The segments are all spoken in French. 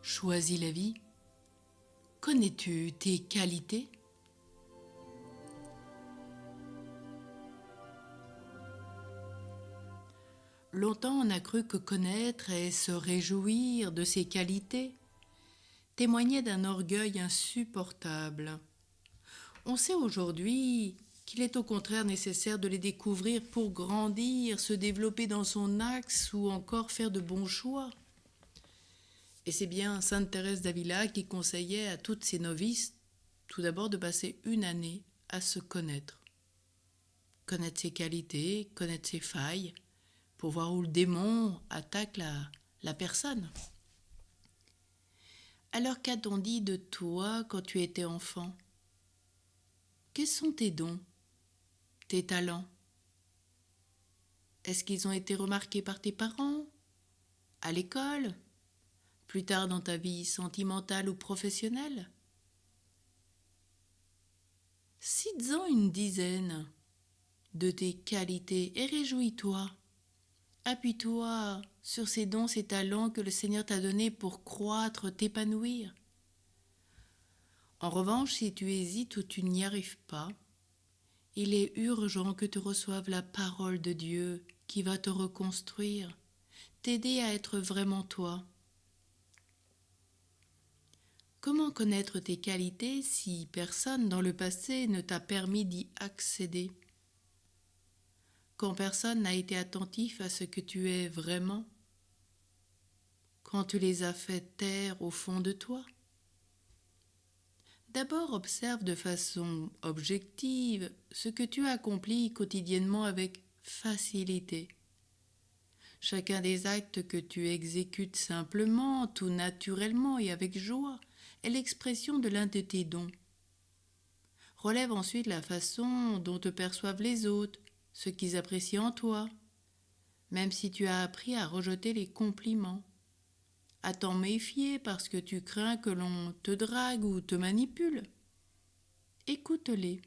Choisis la vie. Connais-tu tes qualités? Longtemps on a cru que connaître et se réjouir de ses qualités témoignait d'un orgueil insupportable. On sait aujourd'hui qu'il est au contraire nécessaire de les découvrir pour grandir, se développer dans son axe ou encore faire de bons choix. Et c'est bien sainte Thérèse d'Avila qui conseillait à toutes ses novices tout d'abord de passer une année à se connaître. Connaître ses qualités, connaître ses failles, pour voir où le démon attaque la personne. Alors qu'a-t-on dit de toi quand tu étais enfant? Quels sont tes dons, tes talents? Est-ce qu'ils ont été remarqués par tes parents, à l'école, plus tard dans ta vie sentimentale ou professionnelle? Cites-en une dizaine de tes qualités et réjouis-toi. Appuie-toi sur ces dons, ces talents que le Seigneur t'a donnés pour croître, t'épanouir. En revanche, si tu hésites ou tu n'y arrives pas, il est urgent que tu reçoives la parole de Dieu qui va te reconstruire, t'aider à être vraiment toi. Comment connaître tes qualités si personne dans le passé ne t'a permis d'y accéder? Quand personne n'a été attentif à ce que tu es vraiment? Quand tu les as fait taire au fond de toi? D'abord, observe de façon objective ce que tu accomplis quotidiennement avec facilité. Chacun des actes que tu exécutes simplement, tout naturellement et avec joie, est l'expression de l'un de tes dons. Relève ensuite la façon dont te perçoivent les autres, ce qu'ils apprécient en toi, même si tu as appris à rejeter les compliments, à t'en méfier parce que tu crains que l'on te drague ou te manipule. Écoute-les.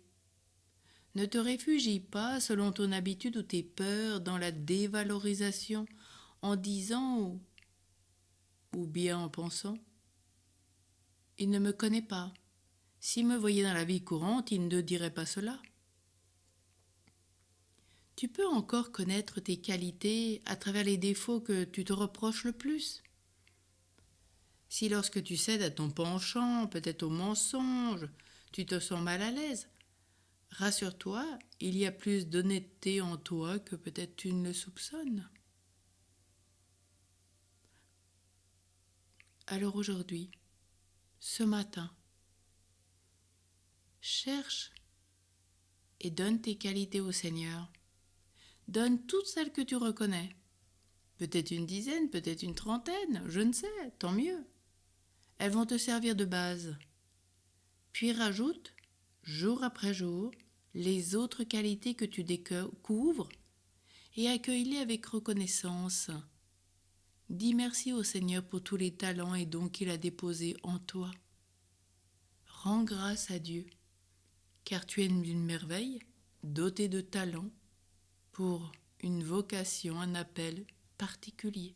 Ne te réfugie pas selon ton habitude ou tes peurs dans la dévalorisation en disant ou bien en pensant « Il ne me connaît pas. S'il me voyait dans la vie courante, il ne dirait pas cela. » Tu peux encore connaître tes qualités à travers les défauts que tu te reproches le plus. Si lorsque tu cèdes à ton penchant, peut-être au mensonge, tu te sens mal à l'aise, rassure-toi, il y a plus d'honnêteté en toi que peut-être tu ne le soupçonnes. Alors aujourd'hui, ce matin, cherche et donne tes qualités au Seigneur. Donne toutes celles que tu reconnais. Peut-être une dizaine, peut-être une trentaine, je ne sais, tant mieux. Elles vont te servir de base. Puis rajoute, jour après jour, les autres qualités que tu découvres et accueille-les avec reconnaissance. Dis merci au Seigneur pour tous les talents et dons qu'il a déposés en toi. Rends grâce à Dieu, car tu es une merveille, dotée de talents, pour une vocation, un appel particulier.